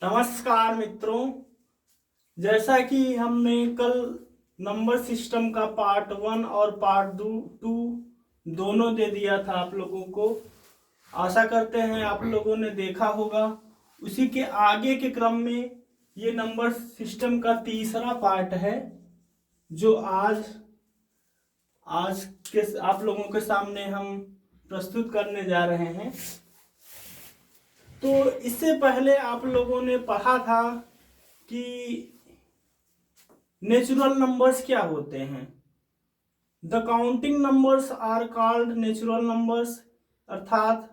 नमस्कार मित्रों। जैसा कि हमने कल नंबर सिस्टम का पार्ट 1 और पार्ट 2 दोनों दे दिया था आप लोगों को। आशा करते हैं आप लोगों ने देखा होगा। उसी के आगे के क्रम में ये नंबर सिस्टम का तीसरा पार्ट है जो आज आज के आप लोगों के सामने हम प्रस्तुत करने जा रहे हैं। तो इससे पहले आप लोगों ने पढ़ा था कि नेचुरल नंबर्स क्या होते हैं। The counting numbers are called natural numbers, अर्थात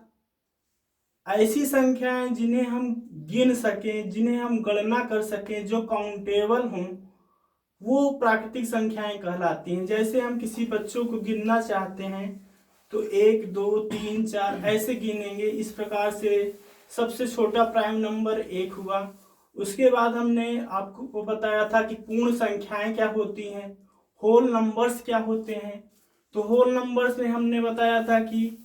ऐसी संख्याएं जिन्हें हम गिन सकें, जिन्हें हम गणना कर सकें, जो काउंटेबल हों, वो प्राकृतिक संख्याएं कहलाती हैं। जैसे हम किसी बच्चों को गिनना चाहते हैं तो 1 2 3 4 ऐसे गिनेंगे। इस प्रकार से सबसे छोटा प्राइम नंबर 1 हुआ। उसके बाद हमने आपको बताया था कि पूर्ण संख्याएं क्या होती हैं, होल नंबर्स क्या होते हैं। तो होल नंबर्स में हमने बताया था कि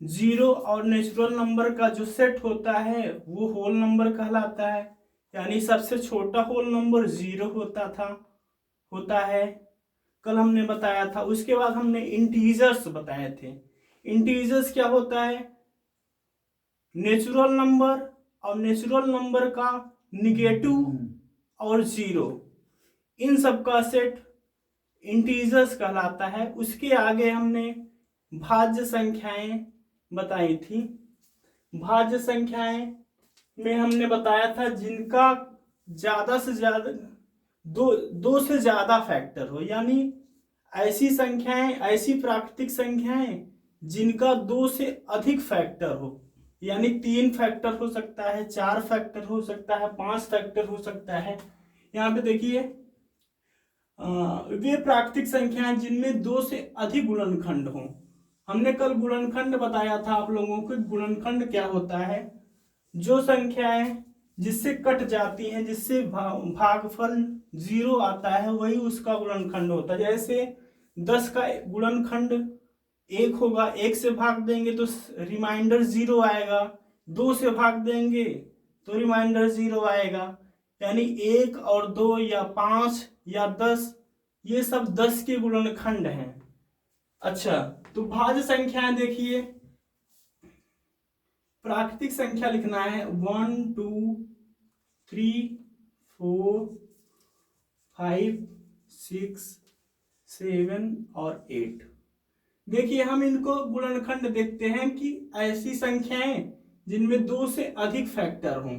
जीरो और नेचुरल नंबर का जो सेट होता है वो होल नंबर कहलाता है। यानी सबसे छोटा होल नंबर 0 होता है, कल हमने बताया था। उसके बाद हमने इंटीजर्स बताए थे। इंटीजर्स क्या होता है, नेचुरल नंबर और नेचुरल नंबर का निगेटिव और 0, इन सब का सेट इंटीजर्स कहलाता है। उसके आगे हमने भाज्य संख्याएं बताई थी। भाज्य संख्याएं में हमने बताया था जिनका ज्यादा से ज्यादा दो से ज्यादा फैक्टर हो, यानी ऐसी संख्याएं, ऐसी प्राकृतिक संख्याएं जिनका 2 से अधिक फैक्टर हो। यानी 3 फैक्टर हो सकता है, 4 फैक्टर हो सकता है, 5 फैक्टर हो सकता है। यहाँ पे देखिए वे प्राकृतिक संख्याएं जिनमें 2 से अधिक गुणनखंड हो। हमने कल गुणनखंड बताया था आप लोगों को। गुणनखंड क्या होता है, जो संख्याएं जिससे कट जाती हैं, जिससे भागफल 0 आता है, वही उसका गुणनखंड होता है। जैसे 10 का गुणनखंड 1 होगा, 1 से भाग देंगे तो रिमाइंडर 0 आएगा, 2 से भाग देंगे तो रिमाइंडर 0 आएगा। यानी 1 और 2 या 5 या 10, ये सब 10 के गुणनखंड हैं। अच्छा, तो भाज्य संख्याएं देखिए, प्राकृतिक संख्या लिखना है 1 2 3 4 5 6 7 और 8। देखिए हम इनको गुणनखंड देखते हैं कि ऐसी संख्याएं जिनमें 2 से अधिक फैक्टर हों।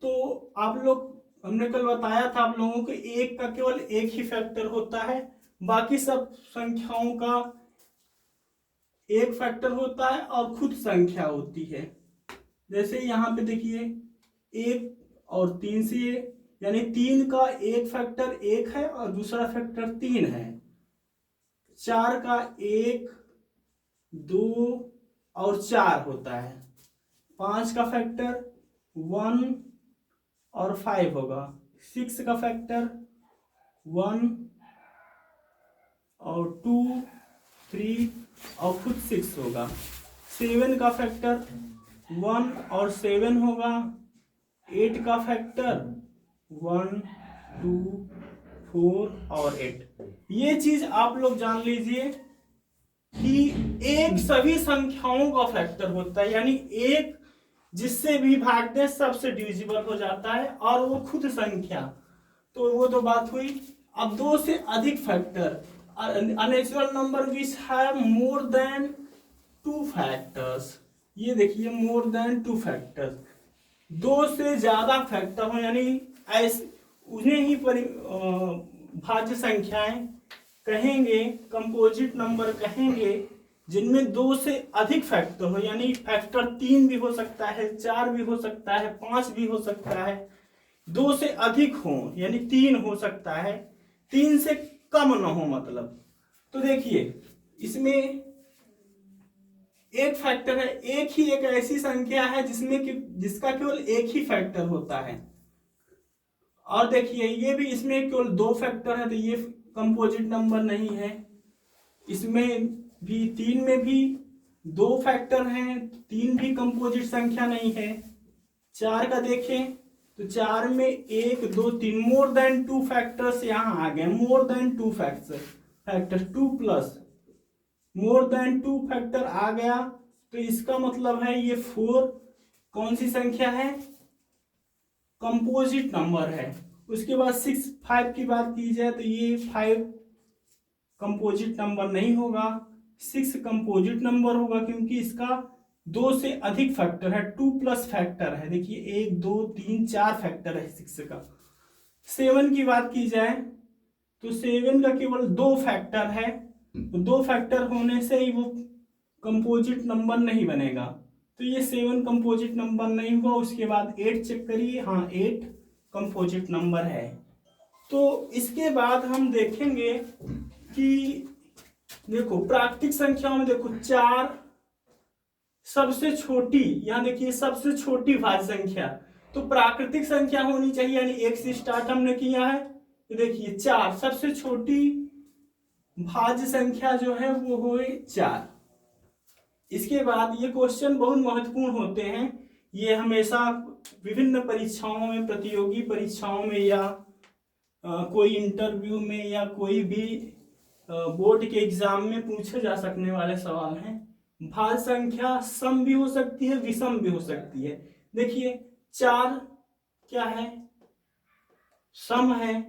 तो आप लोग, हमने कल बताया था आप लोगों को, एक का केवल एक ही फैक्टर होता है, बाकी सब संख्याओं का एक फैक्टर होता है और खुद संख्या होती है। जैसे यहाँ पे देखिए 1 और 3 से, यानी 3 का एक फैक्टर 1 है और दूसरा फैक्टर 3 है। 4 का 1 2 और 4 होता है। 5 का फैक्टर 1 और 5 होगा। 6 का फैक्टर 1 और 2 3 और खुद 6 होगा। 7 का फैक्टर 1 और 7 होगा। 8 का फैक्टर 1 2 4 और 8। ये चीज आप लोग जान लीजिए कि एक सभी संख्याओं का फैक्टर होता है, यानी एक जिससे भी भाग दे सबसे डिविजिबल हो जाता है और वो खुद संख्या। तो वो तो बात हुई। अब 2 से अधिक factor, unnatural number which have more than 2 factors. ये देखिए मोर देन 2 फैक्टर्स, 2 से ज्यादा फैक्टर हो, यानी ऐसे उन्हें ही भाज्य संख्याएं कहेंगे, कंपोजिट नंबर कहेंगे, जिनमें 2 से अधिक फैक्टर हो। यानी फैक्टर 3 भी हो सकता है, 4 भी हो सकता है, 5 भी हो सकता है। 2 से अधिक हो यानी 3 हो सकता है, 3 से कम न हो मतलब। तो देखिए इसमें एक फैक्टर है, एक ही एक ऐसी संख्या है जिसमें कि जिसका केवल एक ही फैक्टर होता है। और देखिए ये भी, इसमें केवल 2 फैक्टर है तो ये कंपोजिट नंबर नहीं है। इसमें भी 3 में भी 2 फैक्टर हैं, 3 भी कंपोजिट संख्या नहीं है। 4 का देखें तो 4 में 1 2 3 मोर देन 2 फैक्टर्स यहाँ आ गए, more than 2 factor 2 plus more than 2 factor आ गया। तो इसका मतलब है ये 4 कौन सी संख्या है, कंपोजिट नंबर है। उसके बाद 6 5 की बात की जाए तो ये 5 कंपोजिट नंबर नहीं होगा, 6 कंपोजिट नंबर होगा क्योंकि इसका 2 से अधिक फैक्टर है, 2 प्लस फैक्टर है। देखिए 1 2 3 4 फैक्टर है 6 का। 7 की बात की जाए तो 7 का केवल 2 फैक्टर है, तो 2 फैक्टर होने से ही वो कंपोजिट नंबर नहीं बनेगा, तो ये 7 कंपोजिट नंबर नहीं हुआ। उसके बाद 8 चेक करिए, हाँ 8 कंपोजिट नंबर है। तो इसके बाद हम देखेंगे कि देखो प्राकृतिक संख्याओं में देखो 4 सबसे छोटी, यहाँ देखिए सबसे छोटी भाज्य संख्या, तो प्राकृतिक संख्या होनी चाहिए, यानी 1 से स्टार्ट हमने किया है। तो देखिए 4 सबसे छोटी भाज्य संख्या जो है वो हुई 4। इसके बाद ये क्वेश्चन बहुत महत्वपूर्ण होते हैं, ये हमेशा विभिन्न परीक्षाओं में, प्रतियोगी परीक्षाओं में या कोई इंटरव्यू में या कोई भी बोर्ड के एग्जाम में पूछे जा सकने वाले सवाल हैं। भाज्य संख्या सम भी हो सकती है, विषम भी हो सकती है। देखिए 4 क्या है, सम है,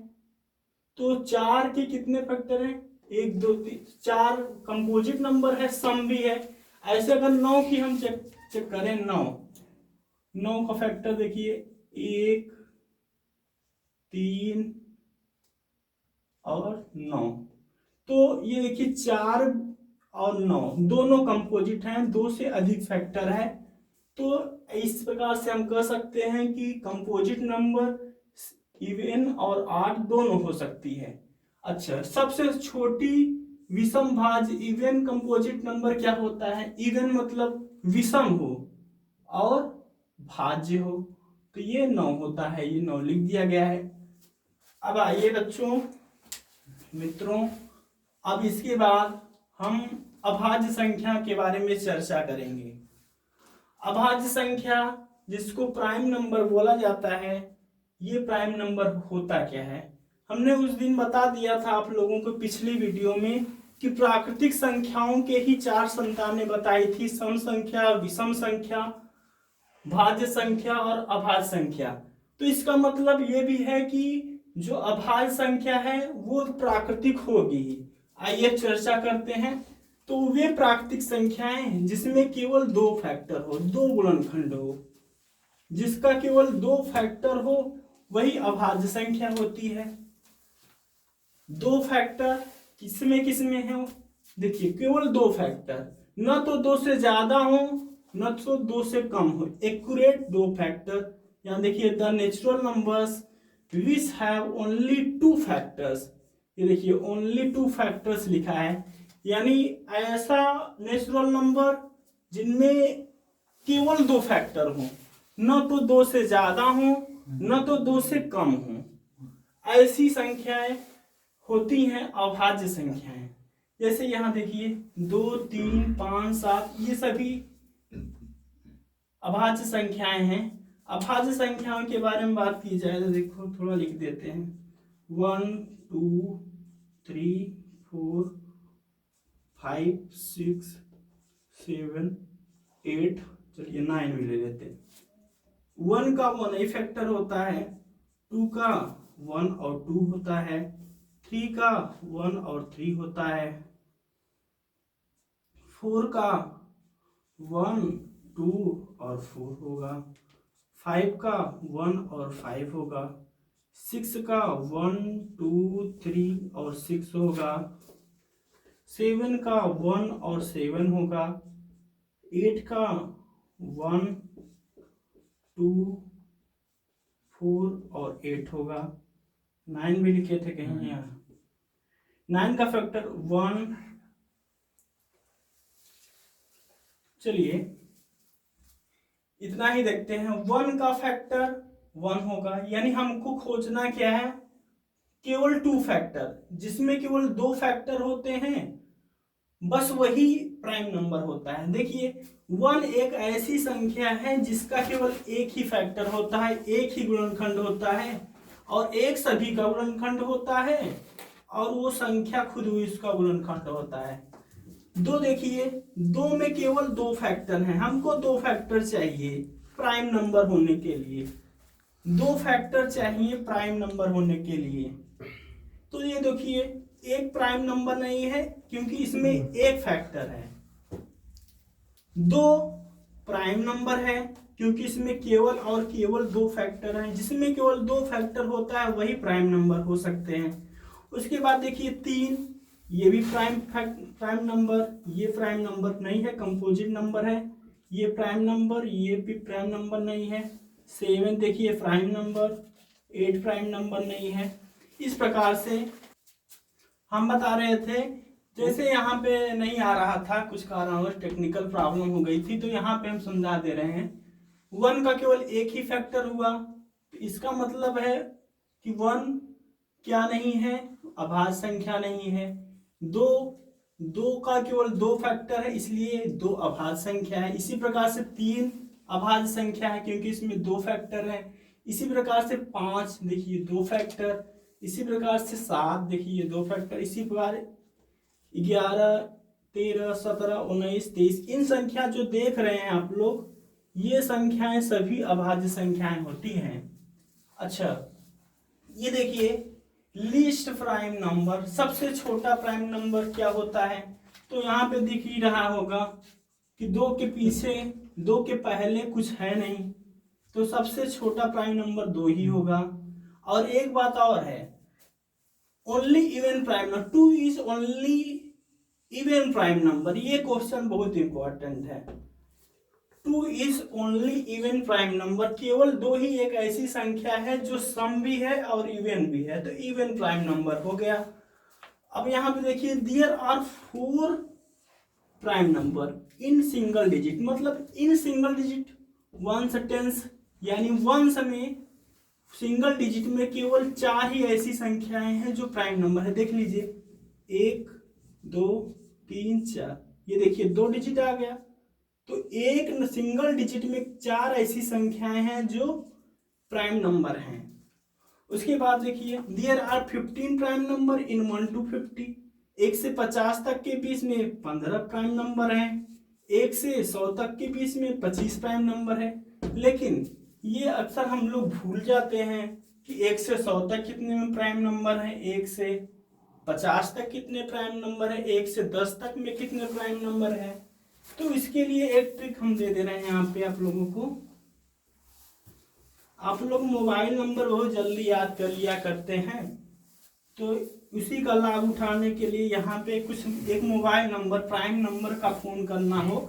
तो 4 के कितने फैक्टर हैं, 1 2 3 4 कंपोजिट नंबर है, सम भी है। ऐसे अगर 9 की हम चेक करें, 9 का फैक्टर देखिए 1 3 और 9, तो ये देखिए 4 और 9 दोनों कंपोजिट हैं, 2 से अधिक फैक्टर है। तो इस प्रकार से हम कह सकते हैं कि कंपोजिट नंबर इवन और ऑड दोनों हो सकती है। अच्छा, सबसे छोटी विषम भाज्य इवन कंपोजिट नंबर क्या होता है, इवन मतलब विषम हो और भाज्य हो, तो ये 9 होता है, ये 9 लिख दिया गया है। अब आइए बच्चों मित्रों, अब इसके बाद हम अभाज्य संख्या के बारे में चर्चा करेंगे। अभाज्य संख्या जिसको प्राइम नंबर बोला जाता है, ये प्राइम नंबर होता क्या है, हमने उस दिन बता दिया था आप लोगों को पिछली वीडियो में कि प्राकृतिक संख्याओं के ही 4 संतानें बताई थी, सम संख्या, विषम संख्या, भाज्य संख्या और अभाज्य संख्या। तो इसका मतलब ये भी है कि जो अभाज्य संख्या है वो प्राकृतिक होगी। आइए चर्चा करते हैं। तो वे प्राकृतिक संख्याएं जिसमें केवल 2 फैक्टर हो, 2 गुणनखंड हो, जिसका केवल 2 फैक्टर हो वही अभाज्य संख्या होती है। 2 फैक्टर किसमें है, देखिए केवल 2 फैक्टर, न तो 2 से ज्यादा हो न तो 2 से कम हो, एक्यूरेट 2 फैक्टर। यहाँ देखिए the natural numbers which have only 2 factors, ये देखिए ओनली 2 फैक्टर्स लिखा है, यानी ऐसा नेचुरल नंबर जिनमें केवल 2 फैक्टर हो, न तो 2 से ज्यादा हो न तो 2 से कम हो, ऐसी संख्याएं होती हैं अभाज्य संख्याएं। जैसे यहाँ देखिए 2 3 5 7 ये सभी अभाज्य संख्याएं हैं। अभाज्य संख्याओं के बारे में बात की जाए तो देखो थोड़ा लिख देते हैं, 1 2 3 4 5 6 7 8, चलिए 9 भी ले लेते हैं। 1 का 1 ही फैक्टर होता है, 2 का 1 और 2 होता है, 3 का 1 और 3 होता है, 4 का 1 2 और 4 होगा, 5 का 1 और 5 होगा, 6 का 1 2 3 और 6 होगा, 7 का 1 और 7 होगा, 8 का 1 2 4 और 8 होगा, 9 भी लिखे थे कहीं यहाँ, 9 का फैक्टर 1। चलिए इतना ही देखते हैं। 1 का फैक्टर 1 होगा, यानी हमको खोजना क्या है, केवल 2 फैक्टर, जिसमें केवल 2 फैक्टर होते हैं, बस वही प्राइम नंबर होता है। देखिए 1 एक ऐसी संख्या है जिसका केवल एक ही फैक्टर होता है, एक ही गुणनखंड होता है, और एक सभी का गुणनखंड होता है, और वो संख्या खुद ही उसका गुणनखंड होता है। दो, देखिए दो में केवल दो फैक्टर हैं, हमको दो फैक्टर चाहिए प्राइम नंबर होने के लिए, दो फैक्टर चाहिए प्राइम नंबर होने के लिए। तो ये देखिए एक प्राइम नंबर नहीं है क्योंकि इसमें एक फैक्टर है। दो प्राइम नंबर है क्योंकि इसमें केवल और केवल दो फैक्टर हैं, जिसमें केवल दो फैक्टर होता है वही प्राइम नंबर हो सकते हैं। उसके बाद देखिए 3, ये भी प्राइम नंबर, ये प्राइम नंबर नहीं है, कंपोजिट नंबर है। ये प्राइम नंबर, ये भी प्राइम नंबर नहीं है। 7 देखिए प्राइम नंबर, 8 प्राइम नंबर नहीं है। इस प्रकार से हम बता रहे थे, जैसे यहाँ पे नहीं आ रहा था, कुछ कारणवश टेक्निकल प्रॉब्लम हो गई थी, तो यहाँ पे हम समझा दे रहे हैं। 1 का केवल एक ही फैक्टर हुआ, तो इसका मतलब है कि 1 क्या नहीं है, अभाज्य संख्या नहीं है। 2 का केवल दो फैक्टर है, इसलिए 2 अभाज्य संख्या है। इसी प्रकार से 3 अभाज्य संख्या है क्योंकि इसमें दो फैक्टर है। इसी प्रकार से 5 देखिए दो फैक्टर, इसी प्रकार से 7 देखिए दो फैक्टर, इसी प्रकार 11, 13, 17, 19, 23 इन संख्या जो देख रहे हैं आप लोग, ये संख्याएं सभी अभाज्य संख्याएं होती हैं। अच्छा, ये देखिए लीस्ट प्राइम नंबर, सबसे छोटा प्राइम नंबर क्या होता है, तो यहाँ पे दिख ही रहा होगा कि 2 के पीछे 2 के पहले कुछ है नहीं, तो सबसे छोटा प्राइम नंबर 2 ही होगा। और एक बात और है, only even prime number, 2 is only even prime number, ये क्वेश्चन बहुत इंपॉर्टेंट है। 2 is only even prime number, केवल 2 ही एक ऐसी संख्या है जो सम भी है और इवन भी है, तो इवन प्राइम नंबर हो गया। अब यहाँ पे देखिए there are 4 prime number in single digit, मतलब in single digit ones tens, यानी वंस में सिंगल डिजिट में केवल 4 ही ऐसी संख्याएं हैं जो प्राइम नंबर है। देख लीजिए 1, 2, 3, 4, ये देखिए 2 डिजिट आ गया, तो एक सिंगल डिजिट में 4 ऐसी संख्याएं हैं जो प्राइम नंबर हैं। उसके बाद देखिए there are 15 prime number in 1 to 50, 1 से 50 तक के बीच में 15 प्राइम नंबर हैं, 1 से 100 तक के बीच में 25 प्राइम नंबर है। लेकिन ये अक्सर हम लोग भूल जाते हैं कि 1 से 100 तक कितने में प्राइम नंबर है, 1 से 50 तक कितने प्राइम नंबर है, 1 से 10 तक में कितने प्राइम नंबर है। तो इसके लिए एक ट्रिक हम दे दे रहे हैं यहाँ पे आप लोगों को। आप लोग मोबाइल नंबर बहुत जल्दी याद कर लिया करते हैं, तो उसी का लाभ उठाने के लिए यहाँ पे कुछ एक मोबाइल नंबर प्राइम नंबर का फोन करना हो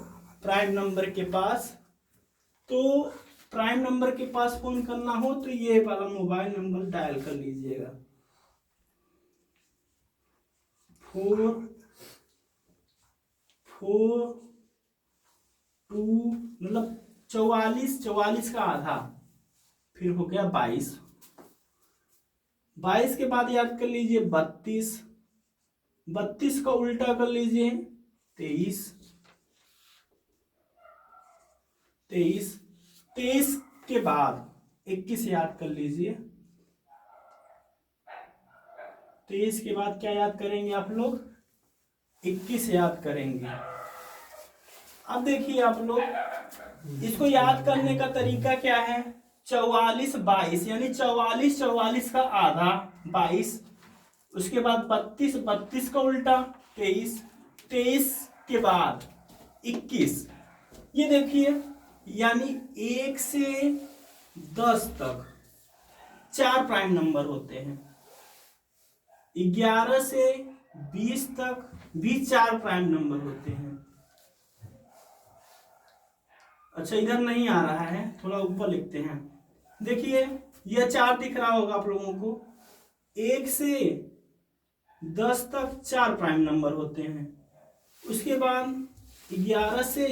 प्राइम नंबर के पास, तो प्राइम नंबर के पास फोन करना हो तो ये वाला मोबाइल नंबर डायल कर लीजिएगा 4 4 2, मतलब 44 का आधा, फिर हो गया 22, 22 के बाद याद कर लीजिए 32, 32 का उल्टा कर लीजिए 23, 23, 23 के बाद 21 याद कर लीजिए, 23 के बाद क्या याद करेंगे आप लोग, 21 याद करेंगे। अब देखिए आप लोग इसको याद करने का तरीका क्या है, 44 22, यानी 44 44 का आधा 22, उसके बाद 32 32 का उल्टा 23, 23 के बाद 21। ये देखिए यानी 1 से 10 तक 4 प्राइम नंबर होते हैं, 11 से 20 तक भी 4 प्राइम नंबर होते हैं। अच्छा इधर नहीं आ रहा है, थोड़ा ऊपर लिखते हैं। देखिए यह 4 दिख रहा होगा आप लोगों को, 1 से 10 तक 4 प्राइम नंबर होते हैं, उसके बाद 11 से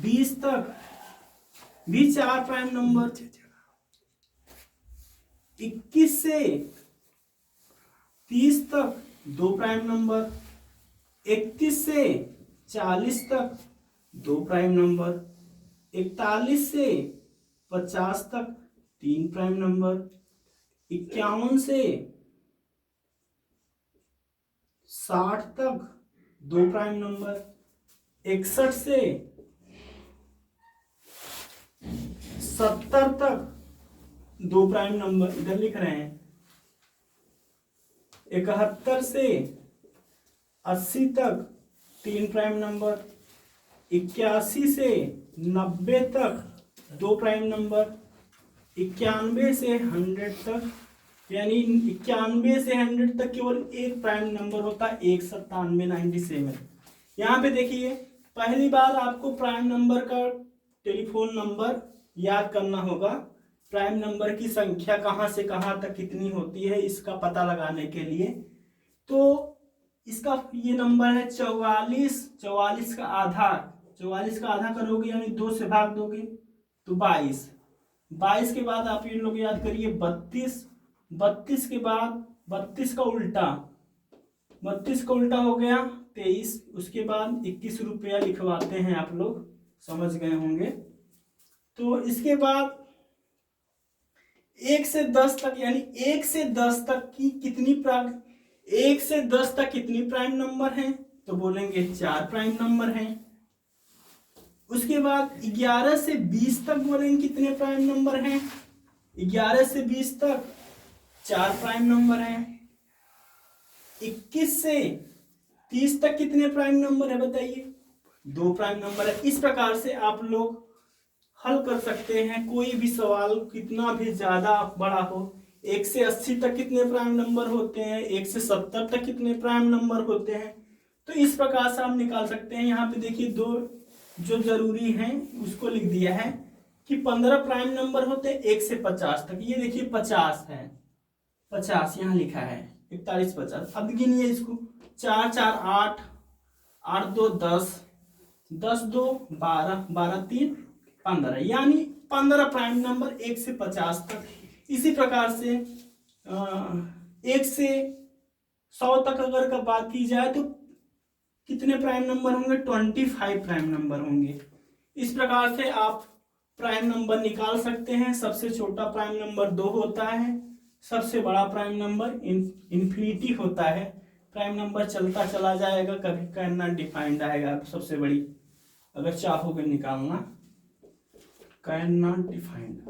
20 तक भी 4 प्राइम नंबर, 21 से 30 तक 2 प्राइम नंबर, 31 से 40 तक 2 प्राइम नंबर, 41 से 50 तक 3 प्राइम नंबर, 51 से 60 तक 2 प्राइम नंबर, 61 से 70 तक 2 प्राइम नंबर, इधर लिख रहे हैं। 71 से 80 तक 3 प्राइम नंबर, 81 से 90 तक 2 प्राइम नंबर, 91 से 100 तक, यानी 91 से 100 तक केवल एक प्राइम नंबर होता है, 197 97। यहाँ पे देखिए, पहली बार आपको प्राइम नंबर का टेलीफोन नंबर याद करना होगा। प्राइम नंबर की संख्या कहाँ से कहाँ तक कितनी होती है इसका पता लगाने के लिए। तो इसका ये नंबर है 44। 44 का आधा, 44 का आधा करोगे यानी 2 से भाग दोगे तो 22। 22 के बाद आप ये लोग याद करिए 32। 32 के बाद 32 का उल्टा, 32 का उल्टा हो गया 23। उसके बाद 21 रुपया लिखवाते हैं, आप लोग समझ गए होंगे। तो इसके बाद 1 से 10 तक, यानी 1 से 10 तक की कितनी 1 से 10 तक कितनी प्राइम नंबर हैं, तो बोलेंगे 4 प्राइम नंबर हैं। उसके बाद 11 से 20 तक बोलेंगे कितने प्राइम नंबर हैं, 11 से 20 तक 4 प्राइम नंबर हैं। 21 से 30 तक कितने प्राइम नंबर है बताइए, 2 प्राइम नंबर है। इस प्रकार से आप लोग हल कर सकते हैं कोई भी सवाल, कितना भी ज्यादा बड़ा हो। 1 से 80 तक कितने प्राइम नंबर होते हैं, 1 से 70 तक कितने प्राइम नंबर होते हैं, तो इस प्रकार से आप निकाल सकते हैं। यहाँ पे देखिए 2 जो जरूरी हैं उसको लिख दिया है कि 15 प्राइम नंबर होते हैं 1 से 50 तक। ये देखिए 50 है, 50 यहाँ लिखा है, 41 50। अब गिनिए इसको, 4 4 8, 8 2 10, 10 2 12, 12 3 15, यानी 15 प्राइम नंबर 1 से 50 तक। इसी प्रकार से 1 से 100 तक अगर का बात की जाए तो कितने प्राइम नंबर होंगे, 25 प्राइम नंबर होंगे। इस प्रकार से आप प्राइम नंबर निकाल सकते हैं। सबसे छोटा प्राइम नंबर 2 होता है, सबसे बड़ा प्राइम नंबर इन्फिनिटी होता है। प्राइम नंबर चलता चला जाएगा, कभी कैन नॉट डिफाइंड आएगा। सबसे बड़ी अगर चाहोगे निकालना, कैन नॉट डिफाइंड।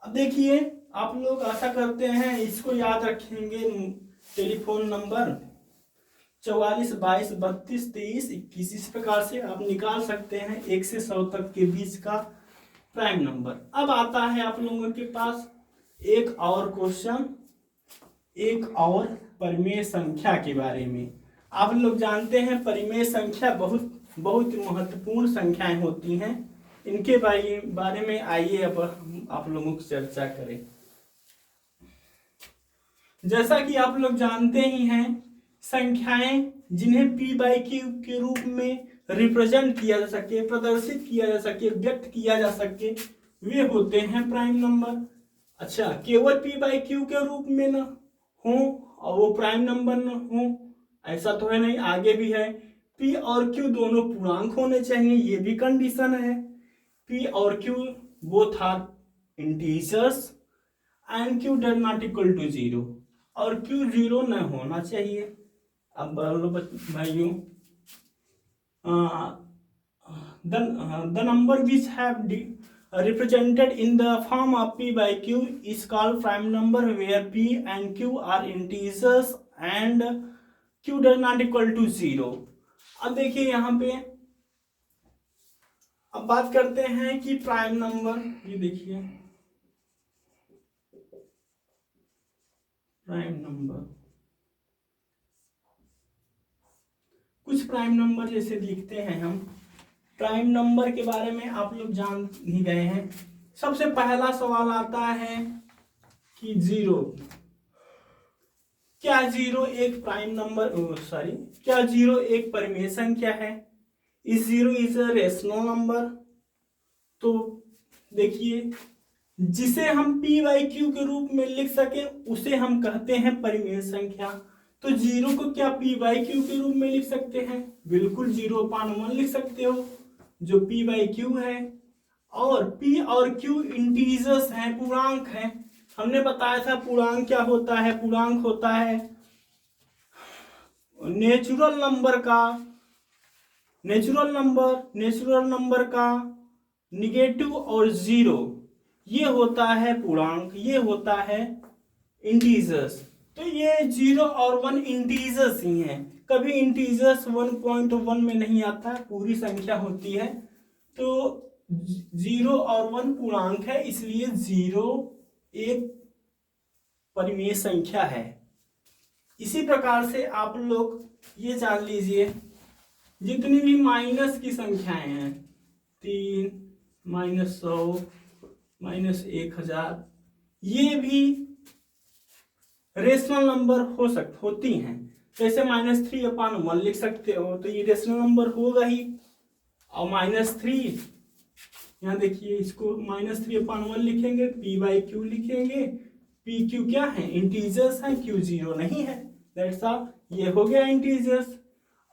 अब देखिए, आप लोग आशा करते हैं इसको याद रखेंगे। टेलीफोन नंबर 44 22 32 23 21, इस प्रकार से आप निकाल सकते हैं 1 से 100 तक के बीच का प्राइम नंबर। अब आता है आप लोगों के पास एक और क्वेश्चन, एक और परिमेय संख्या के बारे में। आप लोग जानते हैं परिमेय संख्या बहुत बहुत महत्वपूर्ण संख्याएं होती हैं। इनके बारे में आइए अब आप लोगों की चर्चा करें। जैसा कि आप लोग जानते ही हैं, संख्याएं जिन्हें p/q के रूप में रिप्रेजेंट किया जा सके, प्रदर्शित किया जा सके, व्यक्त किया जा सके, वे होते हैं प्राइम नंबर। अच्छा, केवल p/q के रूप में न हो और वो प्राइम नंबर न हो, ऐसा तो है नहीं, आगे भी है। p और q दोनों पूर्णांक होने चाहिए, ये भी कंडीशन है। p और q both are integers and q does not equal to 0, और q 0 न होना चाहिए। अब बोलो भाइयों, the number which have represented in the form of p/q is called prime number, where p and q are integers and q does not equal to 0। अब देखिए यहाँ पे, अब बात करते हैं कि प्राइम नंबर, ये देखिए प्राइम नंबर, कुछ प्राइम नंबर जैसे लिखते हैं हम। प्राइम नंबर के बारे में आप लोग जान ही गए हैं। सबसे पहला सवाल आता है कि 0, क्या 0 एक प्राइम नंबर, क्या 0 एक परिमेय संख्या है? इस 0 इज अ रेशनल नंबर। तो देखिए, जिसे हम p/q के रूप में लिख सके उसे हम कहते हैं परिमेय संख्या। तो 0 को क्या p बाई क्यू के रूप में लिख सकते हैं? बिल्कुल 0/1 लिख सकते हो, जो p बाई क्यू है। और p और q इंटीजर्स हैं, पूर्णांक हैं। हमने बताया था पूर्णांक क्या होता है। पूर्णांक होता है नेचुरल नंबर का निगेटिव और 0, ये होता है पूर्णांक, ये होता है इंटीजर्स। तो ये 0 और 1 इंटीजर्स ही हैं। कभी इंटीजर्स 1.1 में नहीं आता, पूरी संख्या होती है। तो 0 और 1 पूर्णांक है, इसलिए 0 एक परिमेय संख्या है। इसी प्रकार से आप लोग ये जान लीजिए, जितनी भी माइनस की संख्याएं हैं, 3, -100, -1000, ये भी रेशनल नंबर होती हैं। जैसे -3/1 लिख सकते हो, तो ये रेशनल नंबर होगा ही। और -3, यहाँ देखिए, इसको -3/1 लिखेंगे, p बाई क्यू लिखेंगे। p q क्या है? इंटीजर्स हैं, q 0 नहीं है। दैट्स ऑल, ये हो गया इंटीजर्स।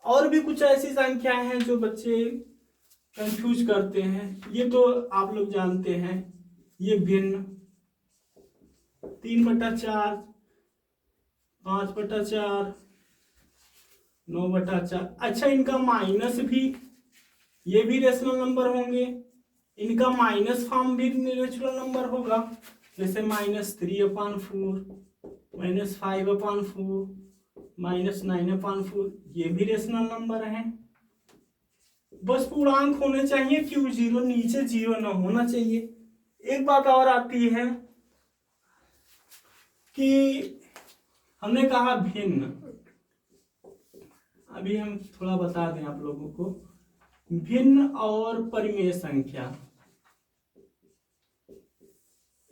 और भी कुछ ऐसी संख्याएं हैं जो बच्चे कंफ्यूज करते हैं, ये तो आप लोग जानते हैं। ये भिन्न 3/4, 5/4, 9/4। अच्छा, इनका माइनस भी, ये भी रेशनल नंबर होंगे। इनका माइनस फॉर्म भी नेचुरल नंबर होगा, जैसे -3/4, -5/4, -9/4, ये भी रेशनल नंबर हैं। बस पूर्णांक होने चाहिए, q 0 नीचे 0 ना होना चाहिए। एक बात और आती है कि हमने कहा भिन्न, अभी हम थोड़ा बता दें आप लोगों को, भिन्न और परिमेय संख्या,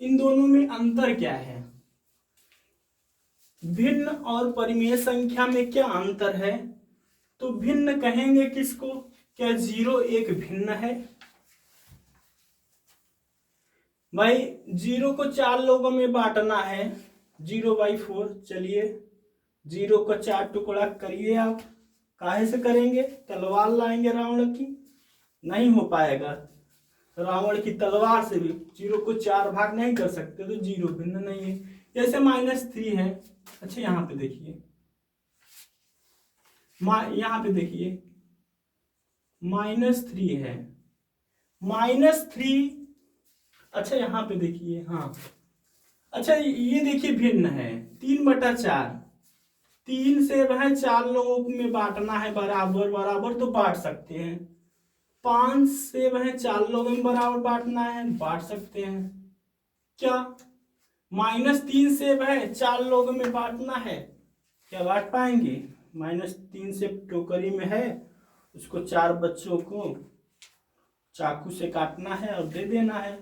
इन दोनों में अंतर क्या है? भिन्न और परिमेय संख्या में क्या अंतर है? तो भिन्न कहेंगे किसको? क्या 0 एक भिन्न है? भाई 0 को 4 लोगों में बांटना है, 0/4। चलिए 0 को 4 टुकड़ा करिए आप। काहे से करेंगे? तलवार लाएंगे रावण की? नहीं हो पाएगा। रावण की तलवार से भी 0 को 4 भाग नहीं कर सकते, तो 0 भिन्न नहीं है। जैसे -3 है। अच्छा, यहाँ पे देखिए, यहाँ पे देखिए -3 है, -3। अच्छा, यहाँ पे देखिए, हाँ, अच्छा ये देखिए भिन्न है, 3/4। 3 से वह 4 लोगों में बांटना है, बराबर बराबर, तो बांट सकते हैं। 5 से वह 4 लोगों में बराबर बांटना है, बांट सकते हैं। क्या -3 से वह 4 लोगों में बांटना है, क्या बांट पाएंगे? -3 से टोकरी में है, उसको 4 बच्चों को चाकू से काटना है और दे देना है।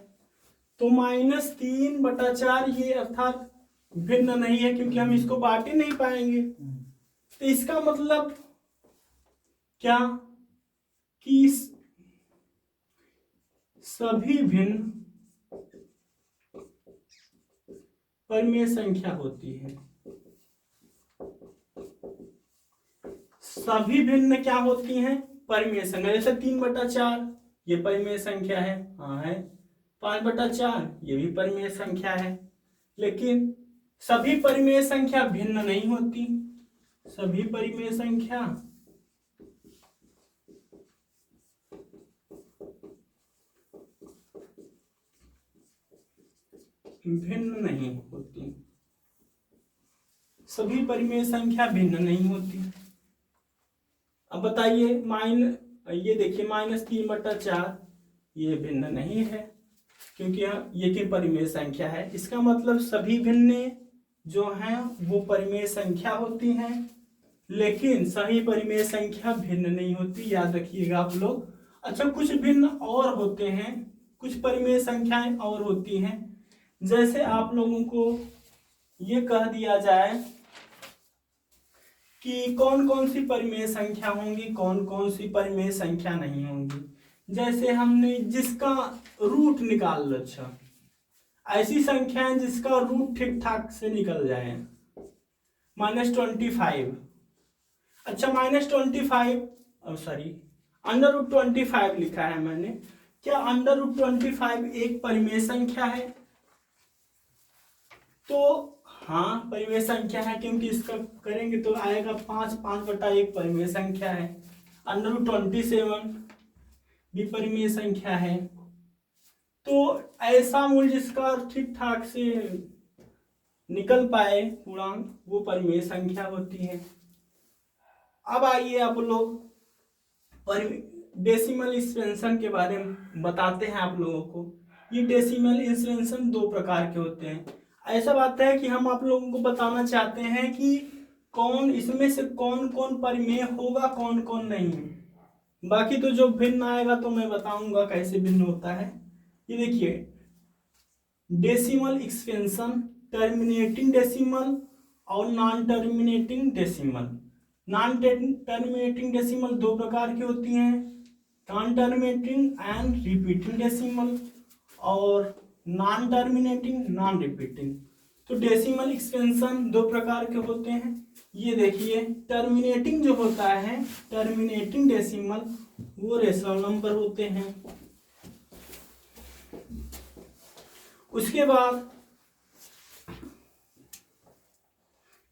तो -3/4 ये अर्थात भिन्न नहीं है, क्योंकि हम इसको बांट ही नहीं पाएंगे। तो इसका मतलब क्या कि सभी भिन्न परिमेय संख्या होती है। सभी भिन्न क्या होती हैं? परिमेय संख्या। जैसे 3/4 ये परिमेय संख्या है, हाँ है। 5/4 ये भी परिमेय संख्या है। लेकिन सभी परिमेय संख्या भिन्न नहीं होती। सभी परिमेय संख्या भिन्न नहीं होती। सभी परिमेय संख्या भिन्न नहीं होती। अब बताइए, ये देखिए -3/4 ये भिन्न नहीं है, क्योंकि ये की परिमेय संख्या है। इसका मतलब सभी भिन्न जो हैं वो परिमेय संख्या होती हैं, लेकिन सभी परिमेय संख्या भिन्न नहीं होती, याद रखिएगा आप लोग। अच्छा, कुछ भिन्न और होते हैं, कुछ परिमेय संख्याएं और होती हैं। जैसे आप लोगों को ये कह दिया जाए कि कौन कौन सी परिमेय संख्या होंगी, कौन कौन सी परिमेय संख्या नहीं होंगी। जैसे हमने जिसका रूट निकाल लो, अच्छा, ऐसी संख्याएं जिसका रूट ठीक ठाक से निकल जाए। -25। अच्छा -25 सॉरी √25 लिखा है मैंने। क्या √25 एक परिमेय संख्या है? तो हाँ परिमेय संख्या है, क्योंकि इसका करेंगे तो आएगा 5/1 परिमेय संख्या है। √27 भी परिमेय संख्या है। तो ऐसा मूल जिसका ठीक ठाक से निकल पाए पूर्णांक, वो परिमेय संख्या होती है। अब आइए आप लोग डेसिमल एक्सपेंशन के बारे में बताते हैं आप लोगों को। ये डेसिमल एक्सपेंशन दो प्रकार के होते हैं। ऐसा बात है कि हम आप लोगों को बताना चाहते हैं कि कौन इसमें से कौन कौन परिमेय होगा, कौन कौन नहीं। बाकी तो जो भिन्न आएगा तो मैं बताऊंगा कैसे भिन्न होता है। ये देखिए डेसिमल एक्सपेंशन, टर्मिनेटिंग डेसिमल और non terminating decimal. Non terminating decimal दो प्रकार की होती हैं, non terminating and repeating decimal, और नॉन टर्मिनेटिंग नॉन रिपीटिंग। तो डेसिमल एक्सपेंशन दो प्रकार के होते हैं। ये देखिए टर्मिनेटिंग जो होता है, टर्मिनेटिंग डेसिमल, वो रेशनल नंबर होते हैं। उसके बाद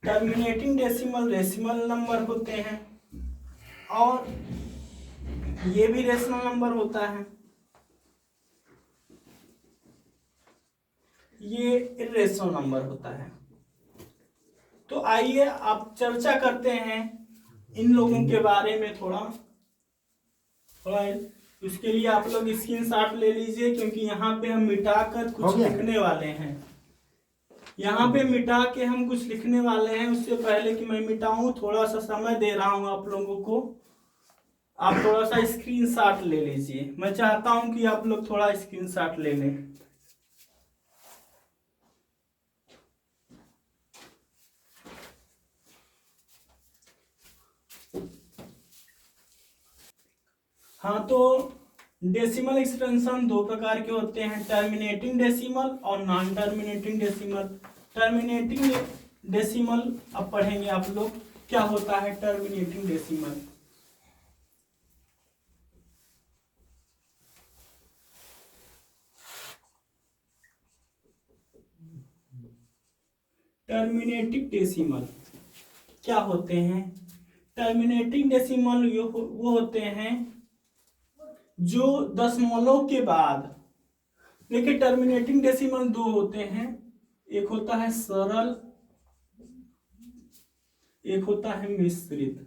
टर्मिनेटिंग डेसिमल रेशनल नंबर होते हैं, और ये भी रेशनल नंबर होता है। ये इर्रेशनल नंबर होता है। तो आइए आप चर्चा करते हैं इन लोगों के बारे में थोड़ा। उसके लिए आप लोग स्क्रीनशॉट ले लीजिए, क्योंकि यहाँ पे हम मिटा कर कुछ लिखने वाले हैं। यहाँ पे मिटा के हम कुछ लिखने वाले हैं। उससे पहले कि मैं मिटाऊं, थोड़ा सा समय दे रहा हूं आप लोगों को। आप थोड़ा सा स्क्रीनशॉट ले लीजिए। मैं चाहता हूं कि आप लोग थोड़ा स्क्रीनशॉट ले लें। हाँ, तो डेसिमल एक्सपेंशन दो प्रकार के होते हैं, टर्मिनेटिंग डेसिमल और non terminating decimal. Terminating decimal अब पढ़ेंगे आप लोग, क्या होता है टर्मिनेटिंग डेसिमल। टर्मिनेटिंग डेसिमल क्या होते हैं? टर्मिनेटिंग डेसिमल वो होते हैं जो दशमलव के बाद, देखिए टर्मिनेटिंग डेसिमल दो होते हैं, एक होता है सरल, एक होता है मिश्रित।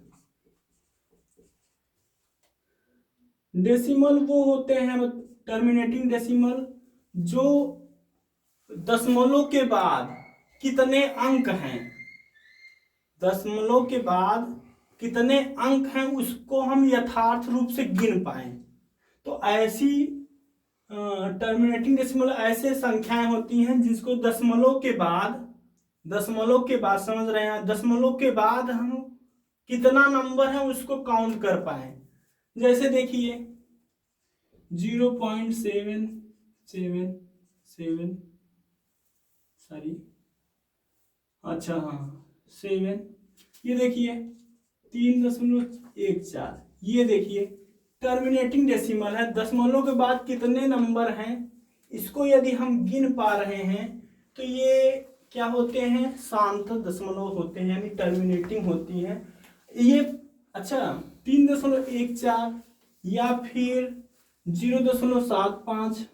डेसिमल वो होते हैं टर्मिनेटिंग डेसिमल जो दशमलव के बाद कितने अंक हैं, दशमलव के बाद कितने अंक हैं उसको हम यथार्थ रूप से गिन पाए। तो ऐसी टर्मिनेटिंग डेसिमल ऐसे संख्याएं होती हैं जिसको दशमलव के बाद समझ रहे हैं, दशमलव के बाद हम कितना नंबर है उसको काउंट कर पाए। जैसे देखिए 0.777 सॉरी, अच्छा हाँ 7, ये देखिए 3.14, ये देखिए टर्मिनेटिंग डेसिमल है। दशमलव के बाद कितने नंबर हैं इसको यदि हम गिन पा रहे हैं तो ये क्या होते हैं, शांत दशमलव होते हैं, यानी टर्मिनेटिंग होती है ये। अच्छा 3.14 या फिर 0.75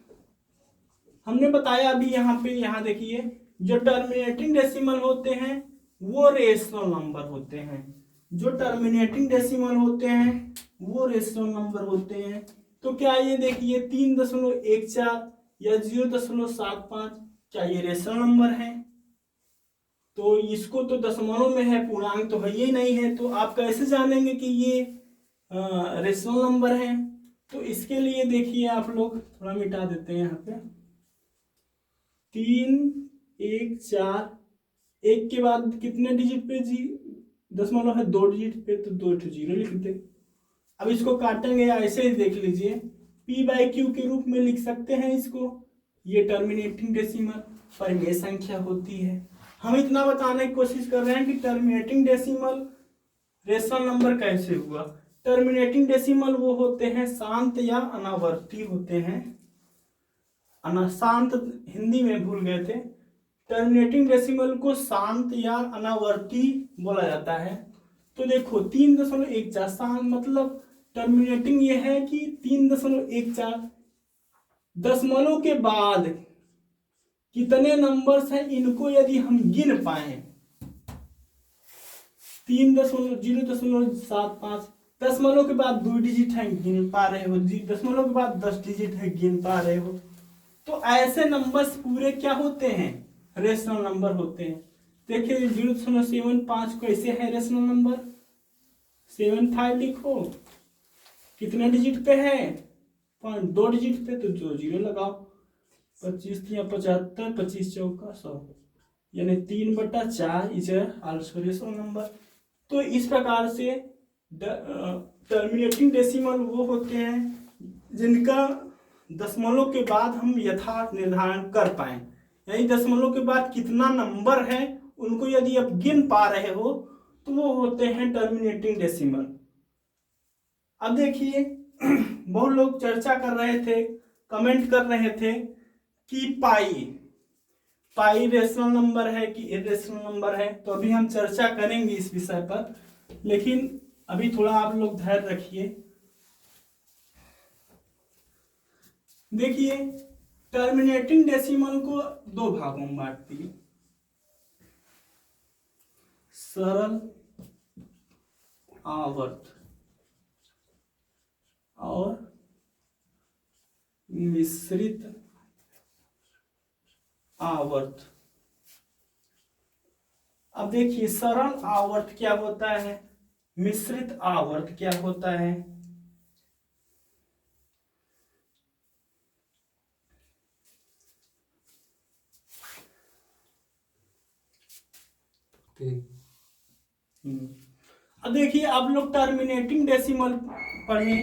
हमने बताया अभी यहाँ पे। यहाँ देखिए जो टर्मिनेटिंग डेसिमल होते हैं वो रेशनल नंबर होते हैं, जो टर्मिनेटिंग डेसिमल होते हैं वो रेशनल नंबर होते हैं। तो क्या ये देखिए 3.14 या 0.75 क्या ये रेशनल नंबर है? तो इसको तो दशमलव में है, पूर्णांक तो है ही नहीं है, तो आप कैसे जानेंगे कि ये रेशनल नंबर है? तो इसके लिए देखिए आप लोग थोड़ा मिटा देते हैं यहाँ पे 314, एक के बाद कितने डिजिट पे जी दशमलव है, 2 डिजिट पे, तो 2 0 लिख दे। अब इसको काटेंगे ऐसे ही देख लीजिए, p/q के रूप में लिख सकते हैं इसको। ये टर्मिनेटिंग डेसिमल परिमेय संख्या होती है। हम इतना बताने की कोशिश कर रहे हैं कि टर्मिनेटिंग डेसिमल रेशनल नंबर कैसे हुआ। टर्मिनेटिंग डेसिमल वो होते हैं शांत या अनावर्ती होते हैं। शांत हिंदी में भूल गए थे। टर्मिनेटिंग डेसिमल को शांत या अनावर्ती बोला जाता है। तो देखो 3.14 शांत मतलब टर्मिनेटिंग ये है कि 3.14 दशमलव के बाद कितने नंबर्स हैं इनको यदि हम गिन पाए 3.0.75 दशमलव के बाद 2 डिजिट है गिन पा रहे हो, दशमलव के बाद 10 डिजिट है गिन पा रहे हो, तो ऐसे नंबर्स पूरे क्या होते हैं रेशनल नंबर होते हैं। देखिए 0.75 कैसे है रेशनल नंबर 75 लिखो, कितने डिजिट पे है 2 डिजिट पे, तो 2 जीरो लगाओ, 25 या 75, 25 चौका 100 यानी 3/4 इज आल्सो रेशनल नंबर। तो इस प्रकार से टर्मिनेटिंग डेसिमल वो होते हैं जिनका दशमलव के बाद हम यथार्थ निर्धारण कर पाए, यानी दशमलव के बाद कितना नंबर है उनको यदि आप गिन पा रहे हो तो वो होते हैं टर्मिनेटिंग डेसिमल। अब देखिए बहुत लोग चर्चा कर रहे थे, कमेंट कर रहे थे कि पाई रेशनल नंबर है कि इरेशनल नंबर है, तो अभी हम चर्चा करेंगे इस विषय पर, लेकिन अभी थोड़ा आप लोग धैर्य रखिए। देखिए टर्मिनेटिंग डेसिमल को 2 भागों में बांटती है, सरल आवर्त और मिश्रित आवर्त। अब देखिए सरल आवर्त क्या होता है, मिश्रित आवर्त क्या होता है। अब देखिए आप लोग टर्मिनेटिंग डेसिमल पढ़े।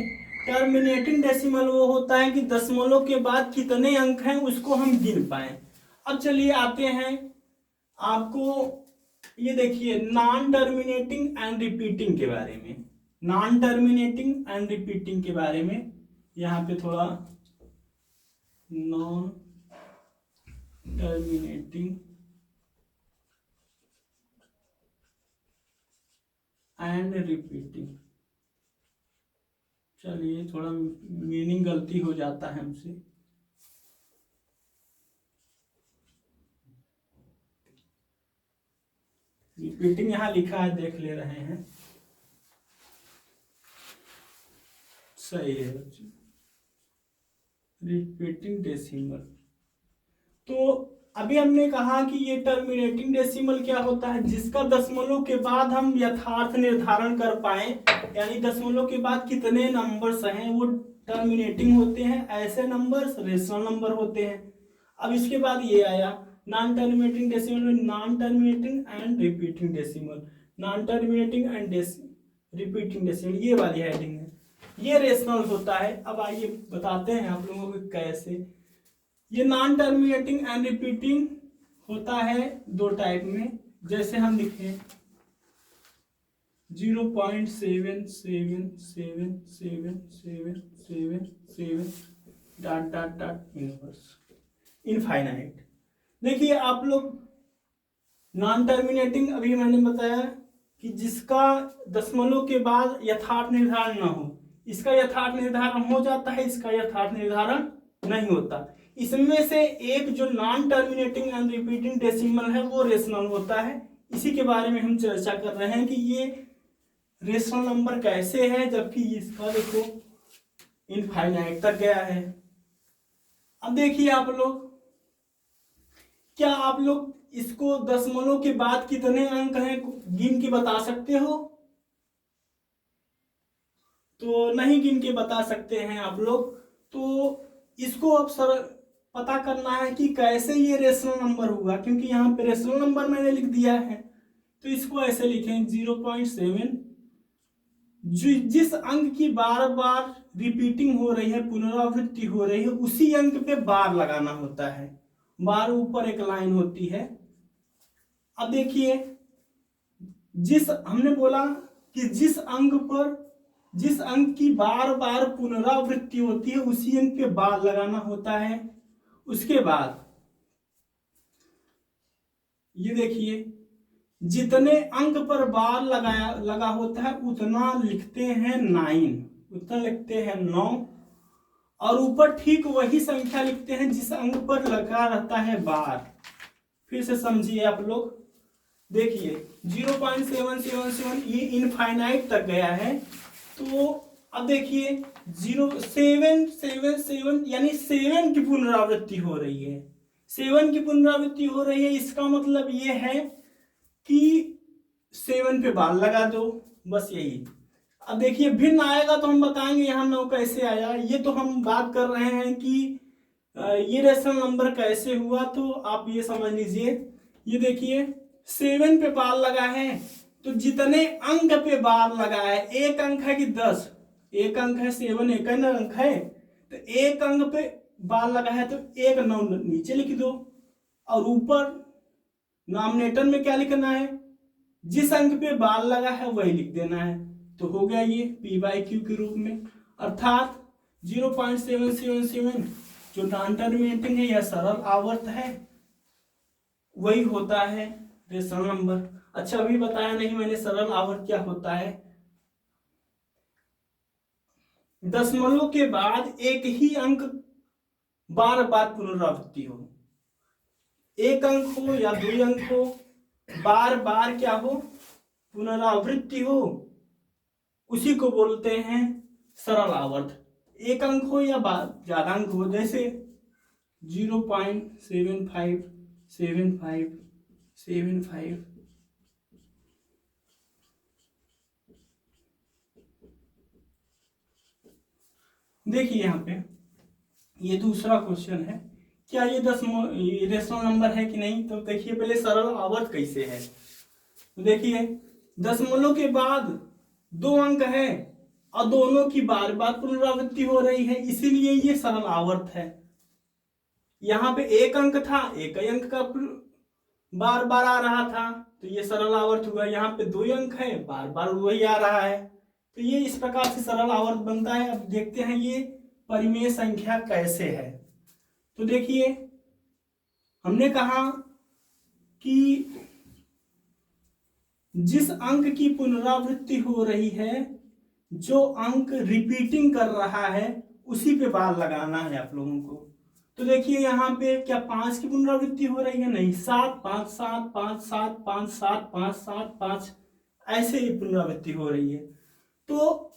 टर्मिनेटिंग डेसिमल वो होता है कि दशमलव के बाद कितने अंक हैं उसको हम गिन पाए। अब चलिए आते हैं आपको ये देखिए नॉन टर्मिनेटिंग एंड रिपीटिंग के बारे में, नॉन टर्मिनेटिंग एंड रिपीटिंग के बारे में यहाँ पे थोड़ा नॉन टर्मिनेटिंग एंड रिपीटिंग, चलिए थोड़ा मीनिंग गलती हो जाता है हमसे। रिपीटिंग यहाँ लिखा है देख ले रहे हैं, सही है बच्चों रिपीटिंग डेसिमल। तो अभी हमने कहा कि ये टर्मिनेटिंग डेसिमल क्या होता है जिसका दशमलव के बाद हम यथार्थ निर्धारण कर पाए, यानी दशमलव के बाद कितने नंबर्स हैं वो टर्मिनेटिंग होते हैं, ऐसे नंबर्स रेशनल नंबर होते हैं। अब इसके बाद ये आया नॉन टर्मिनेटिंग डेसिमल में non terminating and repeating decimal, non terminating and repeating decimal ये वाली हेडिंग है, ये रेशनल होता है। अब आइए बताते हैं आप लोगों को कैसे। ये नॉन टर्मिनेटिंग एंड रिपीटिंग होता है 2 टाइप में, जैसे हम लिखें 0.777777 dot dot dot inverse infinite. देखिए आप लोग नॉन टर्मिनेटिंग अभी मैंने बताया कि जिसका दशमलव के बाद यथार्थ निर्धारण न हो, इसका यथार्थ निर्धारण हो जाता है, इसका यथार्थ निर्धारण नहीं होता। इसमें से एक जो non terminating and repeating decimal है वो रेशनल होता है, इसी के बारे में हम चर्चा कर रहे हैं कि ये रेशनल नंबर कैसे है, जबकि इसका देखो इनफाइनाइट तक गया है। अब देखिए आप लोग, क्या आप लोग इसको दशमलव के बाद कितने अंक हैं गिन के बता सकते हो? तो नहीं गिन के बता सकते हैं आप लोग। तो इसको अब सर पता करना है कि कैसे ये रेशनल नंबर होगा, क्योंकि यहाँ पे रेशनल नंबर मैंने लिख दिया है, तो इसको ऐसे लिखें 0.7 जिस अंक की बार बार रिपीटिंग हो रही है, पुनरावृत्ति हो रही है, उसी अंक पे बार लगाना होता है। बार ऊपर एक लाइन होती है। अब देखिए, जिस हमने बोला कि जिस अंक की बार बार पुनरावृत्ति होती है उसी अंक पे बार लगाना होता है। उसके बाद ये देखिए, जितने अंक पर बार लगा होता है उतना लिखते हैं 9, उतना लिखते हैं 9, और ऊपर ठीक वही संख्या लिखते हैं जिस अंक पर लगा रहता है बार। फिर से समझिए आप लोग, देखिए 0.777 ये इनफाइनाइट तक गया है। तो अब देखिए 0777 यानी 7 की पुनरावृत्ति हो रही है, 7 की पुनरावृत्ति हो रही है। इसका मतलब ये है कि 7 पे बार लगा दो, बस यही। अब देखिए भिन्न आएगा तो हम बताएंगे यहाँ 9 कैसे आया। ये तो हम बात कर रहे हैं कि ये रेशनल नंबर कैसे हुआ, तो आप ये समझ लीजिए। ये देखिए 7 पे बार लगा है, तो जितने अंक पे बार लगा है, एक अंक है कि 10, एक अंक है 7, एक अंक है, तो एक अंक पे बार लगा है तो एक 9 नीचे लिख दो, और ऊपर नॉमिनेटर में क्या लिखना है, जिस अंक पे बार लगा है वही लिख देना है। तो हो गया ये P/Q के रूप में, अर्थात 0.777 जो नॉन टर्मिनेटिंग है या सरल आवर्त है वही होता है रेशनल नंबर। अच्छा, अभी बताया नहीं मैंने सरल आवर्त क्या होता है। दशमलव के बाद एक ही अंक बार बार पुनरावृत्ति हो, एक अंक हो या 2 अंक हो, बार बार क्या हो, पुनरावृत्ति हो, उसी को बोलते हैं सरल आवर्त। एक अंक हो या ज्यादा अंक हो, जैसे 0.757575। देखिए यहाँ पे ये दूसरा क्वेश्चन है, क्या ये रेशनल नंबर है कि नहीं। तो देखिए पहले सरल आवर्त कैसे है। तो देखिए दशमलव के बाद 2 अंक है और दोनों की बार बार पुनरावृत्ति हो रही है, इसीलिए ये सरल आवर्त है। यहाँ पे एक अंक था, एक ही अंक का बार बार आ रहा था, तो ये सरल आवर्त हुआ। यहाँ पे 2 अंक है, बार बार वही आ रहा है, तो ये इस प्रकार से सरल आवर्त बनता है। अब देखते हैं ये परिमेय संख्या कैसे है। तो देखिए हमने कहा कि जिस अंक की पुनरावृत्ति हो रही है, जो अंक रिपीटिंग कर रहा है उसी पे बार लगाना है आप लोगों को। तो देखिए यहाँ पे क्या 5 की पुनरावृत्ति हो रही है, नहीं, 7 5 7 5 7 5 7 5 7 5 ऐसे ही पुनरावृत्ति हो रही है। तो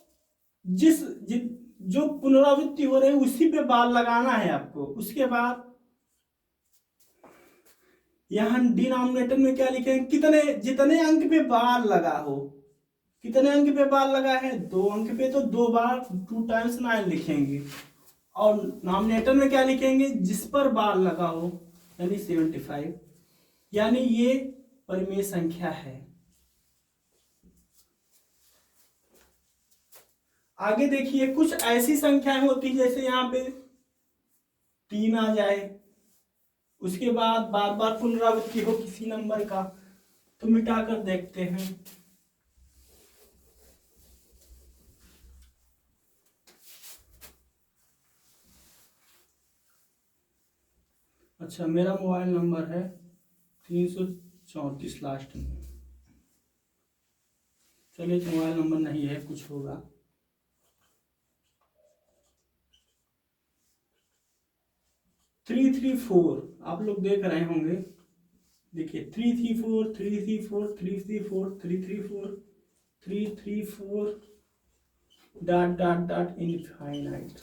जो पुनरावृत्ति हो रही है उसी पे बार लगाना है आपको। उसके बाद यहाँ डिनोमिनेटर में क्या लिखेंगे, जितने अंक पे बार लगा हो, कितने अंक पे बार लगा है, 2 अंक पे, तो 2 बार 2 टाइम्स 9 लिखेंगे, और नॉमिनेटर में क्या लिखेंगे, जिस पर बार लगा हो, यानी 75, यानी ये परिमेय संख्या है। आगे देखिए कुछ ऐसी संख्याएं होती है जैसे यहाँ पे 3 आ जाए, उसके बाद बार बार पुनरावृत्ति हो किसी नंबर का, तो मिटाकर देखते हैं। अच्छा, मेरा मोबाइल नंबर है 334 लास्ट में। चलिए, मोबाइल नंबर नहीं है, कुछ होगा। थ्री 4 आप लोग देख रहे होंगे, देखिए 334 334 334 334 334 डॉट डॉट डॉट इनफाइनाइट।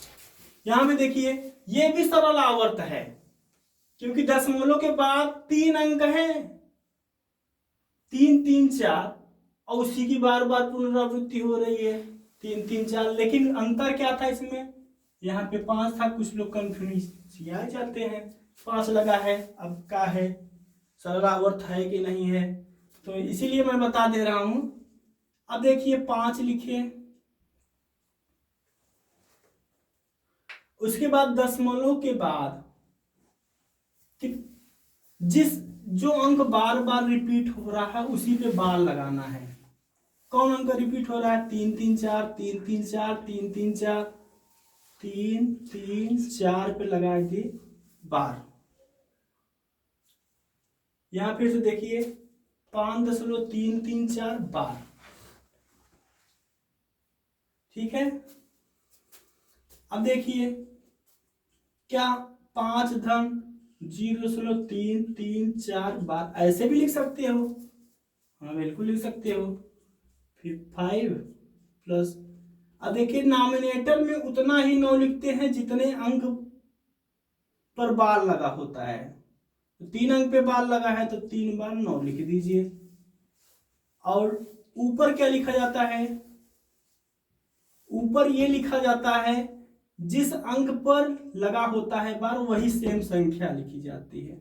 यहां में देखिए ये भी सरल आवर्त है, क्योंकि दशमलव के बाद 3 अंक हैं, 3 3 4, और उसी की बार बार पुनरावृत्ति हो रही है 3 3 4। लेकिन अंतर क्या था इसमें, यहाँ पे 5 था, कुछ लोग कंफ्यूज जाते हैं, 5 लगा है, अब क्या है, सरल आवर्त है कि नहीं है, तो इसीलिए मैं बता दे रहा हूं। अब देखिए 5 लिखे, उसके बाद दशमलव के बाद जिस जो अंक बार बार रिपीट हो रहा है उसी पे बार लगाना है। कौन अंक रिपीट हो रहा है? 3 3 4 3 3 4 3 3 4 3 3 4 पे लगा दी बार। यहां फिर से देखिए 5.334 बार। ठीक है, अब देखिए क्या 5.0.334 बार ऐसे भी लिख सकते हो? हाँ बिल्कुल लिख सकते हो। फिर 5 प्लस, अब देखिए नॉमिनेटर में उतना ही 9 लिखते हैं जितने अंक पर बार लगा होता है। तो 3 अंक पे बार लगा है तो 3 बार 9 लिख दीजिए। और ऊपर क्या लिखा जाता है? ऊपर ये लिखा जाता है जिस अंक पर लगा होता है बार वही सेम संख्या लिखी जाती है।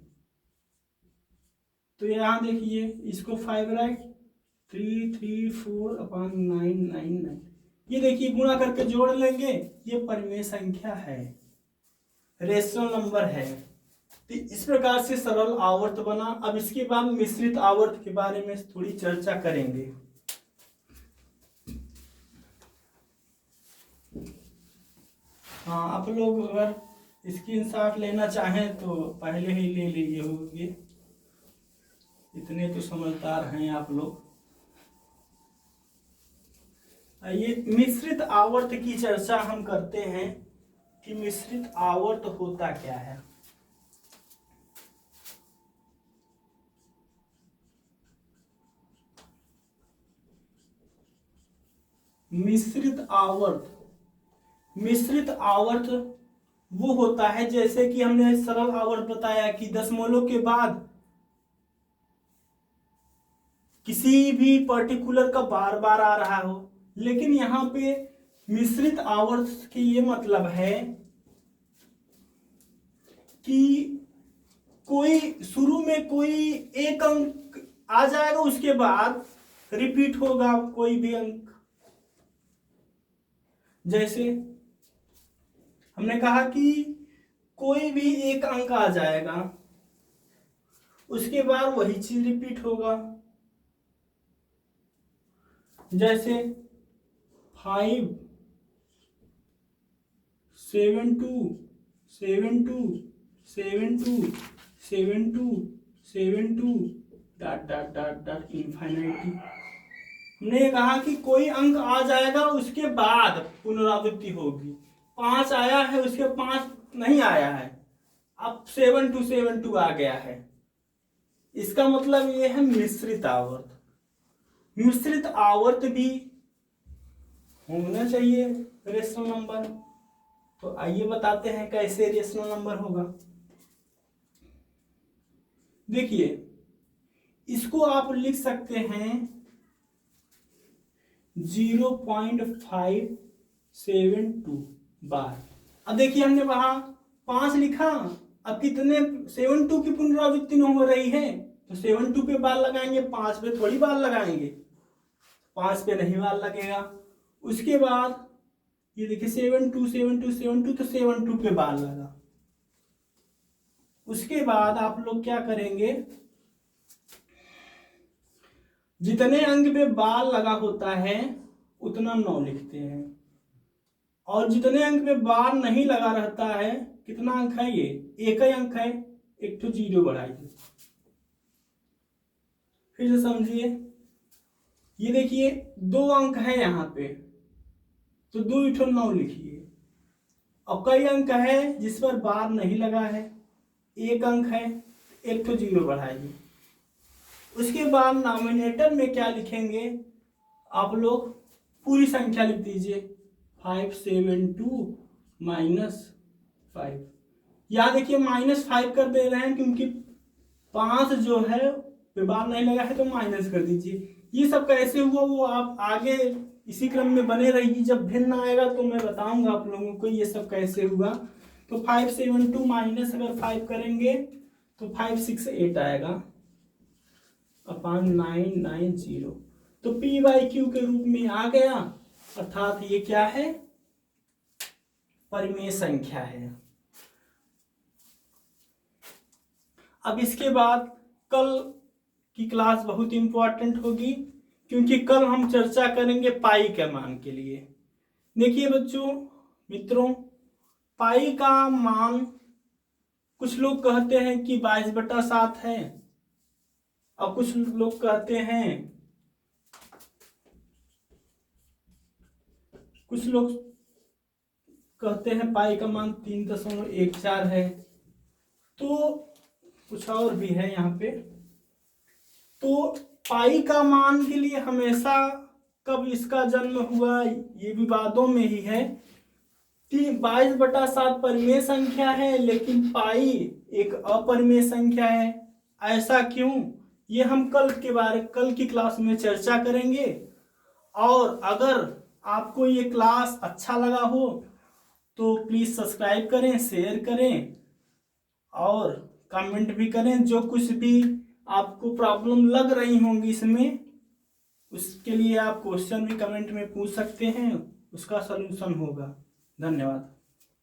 तो यहां देखिए इसको 5 राइट 334/999, ये देखिए गुणा करके जोड़ लेंगे, ये परिमेय संख्या है, रेशनल नंबर है। तो इस प्रकार से सरल आवर्त बना। अब इसके बाद मिश्रित आवर्त के बारे में थोड़ी चर्चा करेंगे। हाँ, आप लोग अगर स्क्रीनशॉट लेना चाहें तो पहले ही ले लिए होंगे, इतने तो समझदार हैं आप लोग। ये मिश्रित आवर्त की चर्चा हम करते हैं कि मिश्रित आवर्त होता क्या है। मिश्रित आवर्त वो होता है जैसे कि हमने सरल आवर्त बताया कि दशमलव के बाद किसी भी पर्टिकुलर का बार बार आ रहा हो, लेकिन यहां पे मिश्रित आवर्त के ये मतलब है कि कोई शुरू में कोई एक अंक आ जाएगा, उसके बाद रिपीट होगा कोई भी अंक। जैसे हमने कहा कि कोई भी एक अंक आ जाएगा, उसके बाद वही चीज रिपीट होगा। जैसे 5 7 2 7 2 7 2 7 2 7 2 डॉट डॉट डॉट डॉट इनफाइनाइटी। हमने कहा कि कोई अंक आ जाएगा उसके बाद पुनरावृत्ति होगी। 5 आया है उसके 5 नहीं आया है, अब 7 2 7 2 आ गया है। इसका मतलब ये है मिश्रित आवर्त। मिश्रित आवर्त भी होना चाहिए रेशनल नंबर। तो आइए बताते हैं कैसे रेशनल नंबर होगा। देखिए इसको आप लिख सकते हैं 0.572 बार। अब देखिए हमने वहां 5 लिखा, अब कितने 72 की पुनरावृत्ति न हो रही है, तो 72 पे बार लगाएंगे, 5 पे थोड़ी बार लगाएंगे, 5 पे नहीं बार लगेगा। उसके बाद ये देखिए 72 72 72 तो 72 पे बार लगा। उसके बाद आप लोग क्या करेंगे, जितने अंक पे बार लगा होता है उतना 9 लिखते हैं, और जितने अंक पे बार नहीं लगा रहता है, कितना अंक है ये, एक ही अंक है, एक तो 0 बढ़ाइए। फिर से समझिए, ये देखिए 2 अंक है यहाँ पे, तो 2 × 9 लिखिए। और कई अंक है जिस पर बार नहीं लगा है, एक अंक है, एक तो 0 बढ़ाइए। उसके बाद नॉमिनेटर में क्या लिखेंगे, आप लोग पूरी संख्या लिख दीजिए 572 -5। यहाँ देखिए -5 कर दे रहे हैं क्योंकि 5 जो है पे बार नहीं लगा है, तो माइनस कर दीजिए। ये सब कैसे हुआ वो आप आगे इसी क्रम में बने रहिए, जब भिन्न आएगा तो मैं बताऊंगा आप लोगों को ये सब कैसे हुआ। तो 572 माइनस अगर 5 करेंगे तो 568 आएगा अपॉन 990। तो P/Q के रूप में आ गया, अर्थात ये क्या है, परिमेय संख्या है। अब इसके बाद कल की क्लास बहुत इंपॉर्टेंट होगी, क्योंकि कल हम चर्चा करेंगे पाई के मान के लिए। देखिए बच्चों, मित्रों, पाई का मान कुछ लोग कहते हैं कि 22/7 है, और कुछ लोग कहते हैं पाई का मान 3.14 है। तो कुछ और भी है यहाँ पे। तो पाई का मान के लिए हमेशा कब इसका जन्म हुआ ये विवादों में ही है। 22/7 परिमेय संख्या है, लेकिन पाई एक अपरिमेय संख्या है। ऐसा क्यों, ये हम कल की क्लास में चर्चा करेंगे। और अगर आपको ये क्लास अच्छा लगा हो तो प्लीज सब्सक्राइब करें, शेयर करें और कमेंट भी करें। जो कुछ भी आपको प्रॉब्लम लग रही होंगी इसमें, उसके लिए आप क्वेश्चन भी कमेंट में पूछ सकते हैं, उसका सलूशन होगा। धन्यवाद।